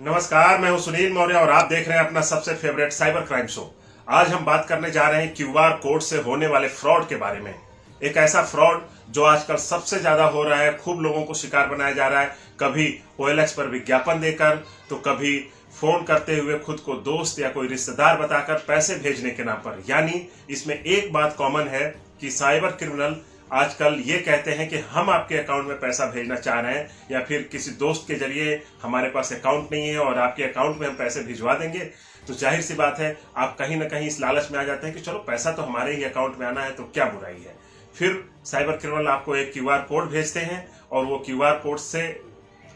नमस्कार, मैं हूं सुनील मौर्य और आप देख रहे हैं अपना सबसे फेवरेट साइबर क्राइम शो। आज हम बात करने जा रहे हैं क्यूआर कोड से होने वाले फ्रॉड के बारे में। एक ऐसा फ्रॉड जो आजकल सबसे ज्यादा हो रहा है, खूब लोगों को शिकार बनाया जा रहा है। कभी OLX पर विज्ञापन देकर, तो कभी फोन करते हुए खुद को दोस्त या कोई रिश्तेदार बताकर पैसे भेजने के नाम पर। यानी इसमें एक बात कॉमन है कि साइबर क्रिमिनल आजकल ये कहते हैं कि हम आपके अकाउंट में पैसा भेजना चाह रहे हैं, या फिर किसी दोस्त के जरिए हमारे पास अकाउंट नहीं है और आपके अकाउंट में हम पैसे भिजवा देंगे। तो जाहिर सी बात है, आप कहीं ना कहीं इस लालच में आ जाते हैं कि चलो पैसा तो हमारे ही अकाउंट में आना है, तो क्या बुराई है। फिर साइबर क्रिमिनल आपको एक क्यूआर कोड भेजते हैं और वो क्यूआर कोड से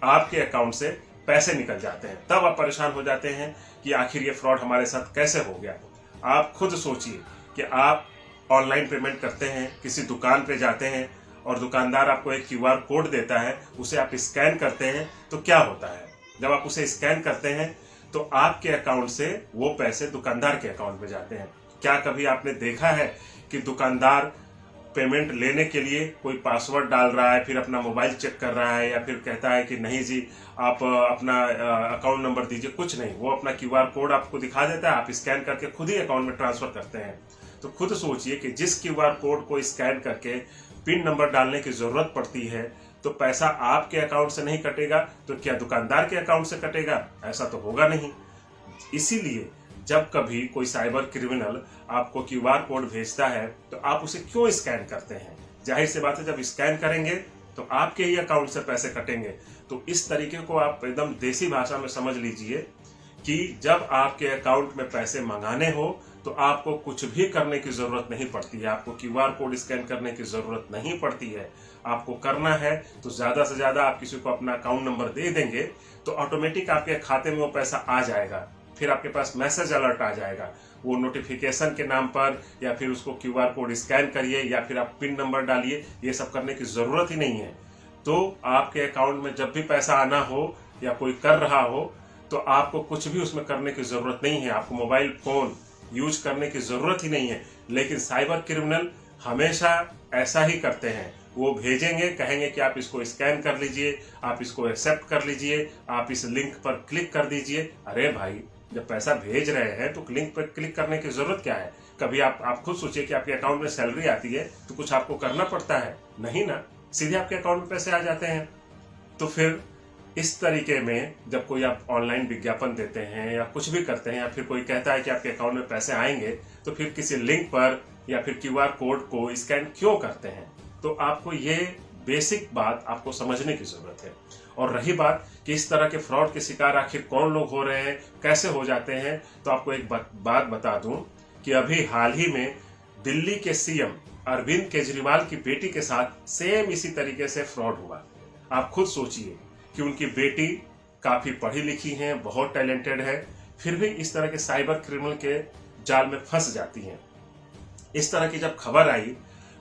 आपके अकाउंट से पैसे निकल जाते हैं। तब आप परेशान हो जाते हैं कि आखिर ये फ्रॉड हमारे साथ कैसे हो गया। आप खुद सोचिए कि आप ऑनलाइन पेमेंट करते हैं, किसी दुकान पे जाते हैं और दुकानदार आपको एक क्यूआर कोड देता है, उसे आप स्कैन करते हैं, तो क्या होता है। जब आप उसे स्कैन करते हैं तो आपके अकाउंट से वो पैसे दुकानदार के अकाउंट में जाते हैं। क्या कभी आपने देखा है कि दुकानदार पेमेंट लेने के लिए कोई पासवर्ड डाल रहा है, फिर अपना मोबाइल चेक कर रहा है, या फिर कहता है कि नहीं जी आप अपना अकाउंट नंबर दीजिए। कुछ नहीं, वो अपना क्यूआर कोड आपको दिखा देता है, आप स्कैन करके खुद ही अकाउंट में ट्रांसफर करते हैं। तो खुद सोचिए कि जिस क्यूआर कोड को स्कैन करके पिन नंबर डालने की जरूरत पड़ती है, तो पैसा आपके अकाउंट से नहीं कटेगा तो क्या दुकानदार के अकाउंट से कटेगा? ऐसा तो होगा नहीं। इसीलिए जब कभी कोई साइबर क्रिमिनल आपको क्यूआर कोड भेजता है तो आप उसे क्यों स्कैन करते हैं? जाहिर सी बात है, जब स्कैन करेंगे तो आपके ही अकाउंट से पैसे कटेंगे। तो इस तरीके को आप एकदम देसी भाषा में समझ लीजिए कि जब आपके अकाउंट में पैसे मंगाने हो तो आपको कुछ भी करने की जरूरत नहीं पड़ती है। आपको क्यूआर कोड स्कैन करने की जरूरत नहीं पड़ती है। आपको करना है तो ज्यादा से ज्यादा आप किसी को अपना अकाउंट नंबर दे देंगे तो ऑटोमेटिक आपके खाते में वो पैसा आ जाएगा। फिर आपके पास मैसेज अलर्ट आ जाएगा, वो नोटिफिकेशन के नाम पर, या फिर उसको क्यूआर कोड स्कैन करिए, या फिर आप पिन नंबर डालिए। ये सब करने की जरूरत ही नहीं है। तो आपके अकाउंट में जब भी पैसा आना हो या कोई कर रहा हो तो आपको कुछ भी उसमें करने की जरूरत नहीं है। आपको मोबाइल फोन यूज करने की जरूरत ही नहीं है। लेकिन साइबर क्रिमिनल हमेशा ऐसा ही करते हैं। वो भेजेंगे, कहेंगे कि आप इसको स्कैन कर लीजिए, आप इसको एक्सेप्ट कर लीजिए, आप इस लिंक पर क्लिक कर दीजिए। अरे भाई, जब पैसा भेज रहे हैं तो लिंक पर क्लिक करने की जरूरत क्या है? कभी आप खुद सोचिए कि आपके अकाउंट में सैलरी आती है तो कुछ आपको करना पड़ता है? नहीं ना, सीधे आपके अकाउंट में पैसे आ जाते हैं। तो फिर इस तरीके में जब कोई आप ऑनलाइन विज्ञापन देते हैं या कुछ भी करते हैं, या फिर कोई कहता है कि आपके अकाउंट में पैसे आएंगे, तो फिर किसी लिंक पर या फिर क्यूआर कोड को स्कैन क्यों करते हैं? तो आपको ये बेसिक बात आपको समझने की जरूरत है। और रही बात कि इस तरह के फ्रॉड के शिकार आखिर कौन लोग हो रहे हैं, कैसे हो जाते हैं, तो आपको एक बात बता दूं कि अभी हाल ही में दिल्ली के सीएम अरविंद केजरीवाल की बेटी के साथ सेम इसी तरीके से फ्रॉड हुआ। आप खुद सोचिए कि उनकी बेटी काफी पढ़ी लिखी है, बहुत टैलेंटेड है, फिर भी इस तरह के साइबर क्रिमिनल के जाल में फंस जाती हैं। इस तरह की जब खबर आई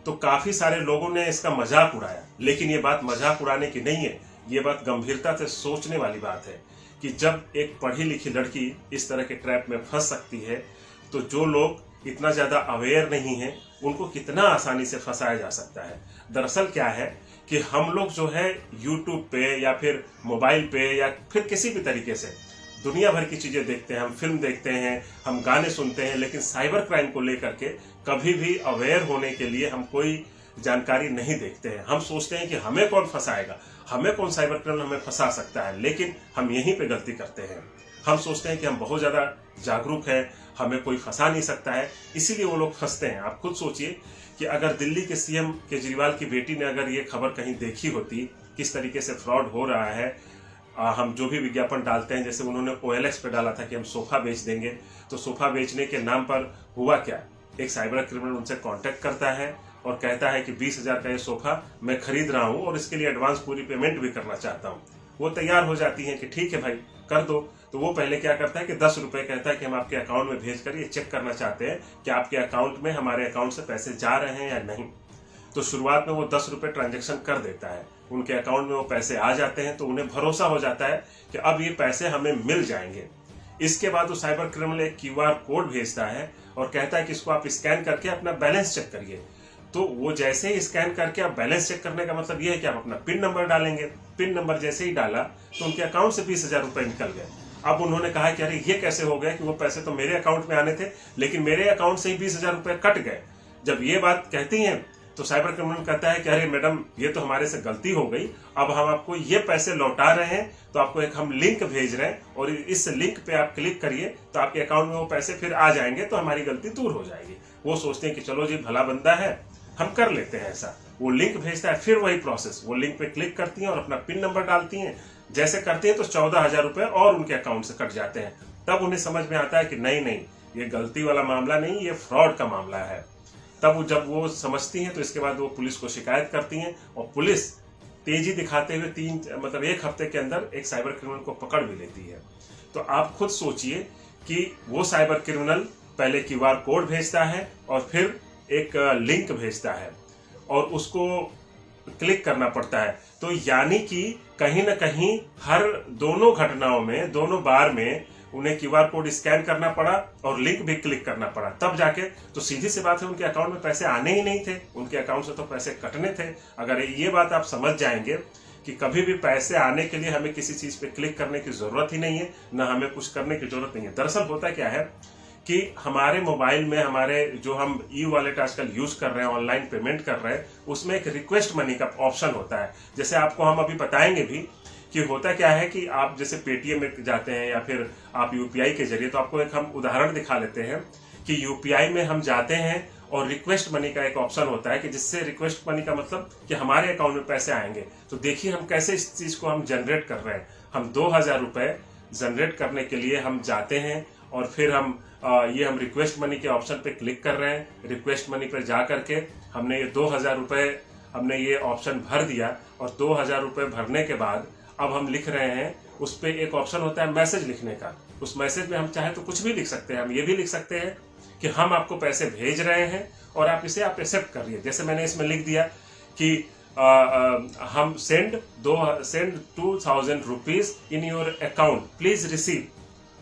तो काफी सारे लोगों ने इसका मजाक उड़ाया, लेकिन ये बात मजाक उड़ाने की नहीं है। ये बात गंभीरता से सोचने वाली बात है कि जब एक पढ़ी लिखी लड़की इस तरह के ट्रैप में फंस सकती है, तो जो लोग इतना ज्यादा अवेयर नहीं है उनको कितना आसानी से फंसाया जा सकता है। दरअसल क्या है कि हम लोग जो है यूट्यूब पे या फिर मोबाइल पे या फिर किसी भी तरीके से दुनिया भर की चीजें देखते हैं, हम फिल्म देखते हैं, हम गाने सुनते हैं, लेकिन साइबर क्राइम को लेकर के कभी भी अवेयर होने के लिए हम कोई जानकारी नहीं देखते हैं। हम सोचते हैं कि हमें कौन फंसाएगा, हमें कौन साइबर क्राइम हमें फंसा सकता है, लेकिन हम यहीं पे गलती करते हैं। हम सोचते हैं कि हम बहुत ज्यादा जागरूक हैं, हमें कोई फंसा नहीं सकता है, इसीलिए वो लोग फंसते हैं। आप खुद सोचिए कि अगर दिल्ली के सीएम केजरीवाल की बेटी ने अगर ये खबर कहीं देखी होती, किस तरीके से फ्रॉड हो रहा है, हम जो भी विज्ञापन डालते हैं, जैसे उन्होंने OLX पे डाला था कि हम सोफा बेच देंगे, तो सोफा बेचने के नाम पर हुआ क्या, एक साइबर क्रिमिनल उनसे कांटेक्ट करता है और कहता है कि 20,000 का ये सोफा मैं खरीद रहा हूं और इसके लिए एडवांस पूरी पेमेंट भी करना चाहता हूं। वो तैयार हो जाती हैं कि ठीक है भाई कर दो। तो वो पहले क्या करता है कि 10 रुपए कहता है कि हम आपके अकाउंट में भेज कर ये चेक करना चाहते हैं कि आपके अकाउंट में हमारे अकाउंट से पैसे जा रहे हैं या नहीं। तो शुरुआत में वो 10 रुपए ट्रांजेक्शन कर देता है, उनके अकाउंट में वो पैसे आ जाते हैं, तो उन्हें भरोसा हो जाता है कि अब ये पैसे हमें मिल जाएंगे। इसके बाद वो साइबर क्रिमिनल एक क्यूआर कोड भेजता है और कहता है कि इसको आप स्कैन करके अपना बैलेंस चेक करिए। तो वो जैसे ही स्कैन करके आप बैलेंस चेक करने का मतलब ये है कि आप अपना पिन नंबर डालेंगे। पिन नंबर जैसे ही डाला तो उनके अकाउंट से 20,000 रुपए निकल गए। अब उन्होंने कहा कि अरे ये कैसे हो गया कि वो पैसे तो मेरे अकाउंट में आने थे लेकिन मेरे अकाउंट से ही 20,000 रुपए कट गए। जब ये बात कहती हैं तो साइबर क्रिमिनल कहता है कि अरे मैडम ये तो हमारे से गलती हो गई, अब हम आपको ये पैसे लौटा रहे हैं, तो आपको एक हम लिंक भेज रहे हैं और इस लिंक पे आप क्लिक करिए तो आपके अकाउंट में वो पैसे फिर आ जाएंगे, तो हमारी गलती दूर हो जाएगी। वो सोचते हैं कि चलो जी भला बंदा है, हम कर लेते हैं ऐसा। वो लिंक भेजता है, फिर वही प्रोसेस, वो लिंक पे क्लिक करती हैं और अपना पिन नंबर डालती हैं। जैसे करती हैं तो 14,000 रुपए और उनके अकाउंट से कट जाते हैं। तब उन्हें समझ में आता है कि नहीं नहीं, ये गलती वाला मामला नहीं, ये फ्रॉड का मामला है। तब जब वो समझती हैं तो इसके बाद वो पुलिस को शिकायत करती हैं और पुलिस तेजी दिखाते हुए 1 हफ्ते के अंदर एक साइबर क्रिमिनल को पकड़ भी लेती है। तो आप खुद सोचिए कि वो साइबर क्रिमिनल पहले QR कोड भेजता है और फिर एक लिंक भेजता है और उसको क्लिक करना पड़ता है। तो यानी कि कहीं ना कहीं हर दोनों घटनाओं में, दोनों बार में उन्हें QR कोड स्कैन करना पड़ा और लिंक भी क्लिक करना पड़ा, तब जाके तो सीधी सी बात है उनके अकाउंट में पैसे आने ही नहीं थे, उनके अकाउंट से तो पैसे कटने थे। अगर ये बात आप समझ जाएंगे कि कभी भी पैसे आने के लिए हमें किसी चीज पे क्लिक करने की जरूरत ही नहीं है, ना हमें कुछ करने की जरूरत नहीं है। दरअसल होता क्या है कि हमारे मोबाइल में हमारे जो हम ई-वॉलेट आजकल यूज कर रहे हैं, ऑनलाइन पेमेंट कर रहे हैं, उसमें एक रिक्वेस्ट मनी का ऑप्शन होता है। जैसे आपको हम अभी बताएंगे भी कि होता क्या है कि आप जैसे पेटीएम में जाते हैं या फिर आप यूपीआई के जरिए, तो आपको एक हम उदाहरण दिखा लेते हैं कि यूपीआई में हम जाते हैं और रिक्वेस्ट मनी का एक ऑप्शन होता है कि जिससे रिक्वेस्ट मनी का मतलब कि हमारे अकाउंट में पैसे आएंगे। तो देखिए हम कैसे इस चीज को हम जनरेट कर रहे हैं। हम 2,000 रुपए जनरेट करने के लिए हम जाते हैं और फिर हम हम रिक्वेस्ट मनी के ऑप्शन पे क्लिक कर रहे हैं। रिक्वेस्ट मनी पर जा करके हमने ये 2,000 रुपए हमने ये ऑप्शन भर दिया और 2,000 रुपए भरने के बाद अब हम लिख रहे हैं, उस पर एक ऑप्शन होता है मैसेज लिखने का। उस मैसेज में हम चाहे तो कुछ भी लिख सकते हैं। हम ये भी लिख सकते हैं कि हम आपको पैसे भेज रहे हैं और आप इसे एक्सेप्ट करिए। जैसे मैंने इसमें लिख दिया कि हम send 2,000 rupees in your account, please receive.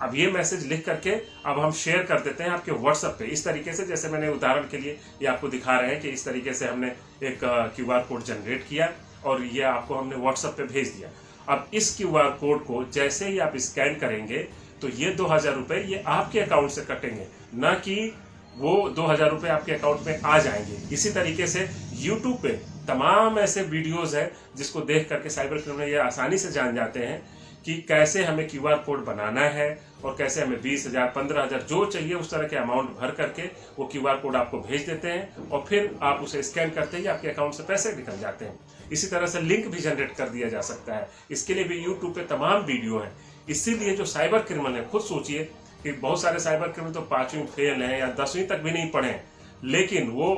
अब ये मैसेज लिख करके अब हम शेयर कर देते हैं आपके व्हाट्सएप पे। इस तरीके से, जैसे मैंने उदाहरण के लिए ये आपको दिखा रहे हैं कि इस तरीके से हमने एक QR कोड जनरेट किया और ये आपको हमने व्हाट्सएप पे भेज दिया। अब इस QR कोड को जैसे ही आप स्कैन करेंगे तो ये 2,000 रुपए ये आपके अकाउंट से कटेंगे, ना कि वो 2,000 रुपए आपके अकाउंट में आ जाएंगे। इसी तरीके से YouTube पे तमाम ऐसे वीडियोस हैं जिसको देख करके साइबर क्रिमिनल ये आसानी से जान जाते हैं कि कैसे हमें QR कोड बनाना है और कैसे हमें 20,000, 15,000 जो चाहिए उस तरह के अमाउंट भर करके वो QR कोड आपको भेज देते हैं और फिर आप उसे स्कैन करते ही आपके अकाउंट से पैसे निकल जाते हैं। इसी तरह से लिंक भी जनरेट कर दिया जा सकता है। इसके लिए भी YouTube पे तमाम वीडियो हैं। इसीलिए जो साइबर क्रिमिनल है, खुद सोचिए कि बहुत सारे साइबर क्रिमिनल तो 5वीं फेल हैं या 10वीं तक भी नहीं पढ़े, लेकिन वो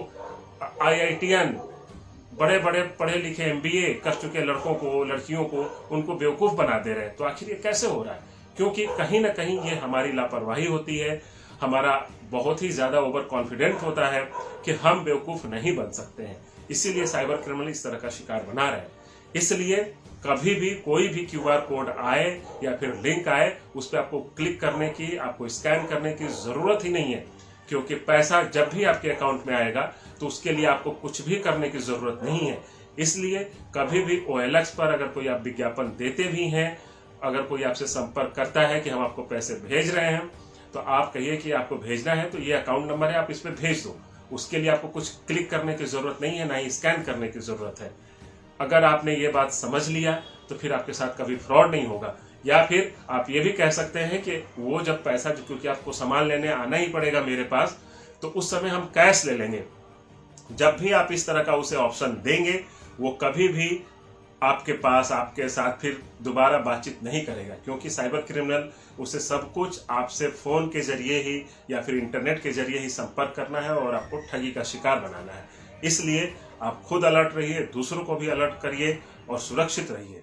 IITian बड़े बड़े पढ़े लिखे MBA कर चुके लड़कों को, लड़कियों को, उनको बेवकूफ बना दे रहे हैं। तो आखिर ये कैसे हो रहा है? क्योंकि कहीं ना कहीं ये हमारी लापरवाही होती है, हमारा बहुत ही ज्यादा ओवर कॉन्फिडेंट होता है कि हम बेवकूफ नहीं बन सकते हैं। इसीलिए साइबर क्रिमिनल इस तरह का शिकार बना रहे हैं। इसलिए कभी भी कोई भी QR कोड आए या फिर लिंक आए, उस पर आपको क्लिक करने की, आपको स्कैन करने की जरूरत ही नहीं है, क्योंकि पैसा जब भी आपके अकाउंट में आएगा तो उसके लिए आपको कुछ भी करने की जरूरत नहीं है। इसलिए कभी भी OLX पर अगर कोई आप विज्ञापन देते भी हैं, अगर कोई आपसे संपर्क करता है कि हम आपको पैसे भेज रहे हैं, तो आप कहिए कि आपको भेजना है तो ये अकाउंट नंबर है, आप इस पर भेज दो। उसके लिए आपको कुछ क्लिक करने की जरूरत नहीं है, ना ही स्कैन करने की जरूरत है। अगर आपने ये बात समझ लिया तो फिर आपके साथ कभी फ्रॉड नहीं होगा। या फिर आप ये भी कह सकते हैं कि वो जब पैसा, क्योंकि आपको सामान लेने आना ही पड़ेगा मेरे पास, तो उस समय हम कैश ले लेंगे। जब भी आप इस तरह का उसे ऑप्शन देंगे, वो कभी भी आपके पास, आपके साथ फिर दोबारा बातचीत नहीं करेगा, क्योंकि साइबर क्रिमिनल उसे सब कुछ आपसे फोन के जरिए ही या फिर इंटरनेट के जरिए ही संपर्क करना है और आपको ठगी का शिकार बनाना है। इसलिए आप खुद अलर्ट रहिए, दूसरों को भी अलर्ट करिए और सुरक्षित रहिए।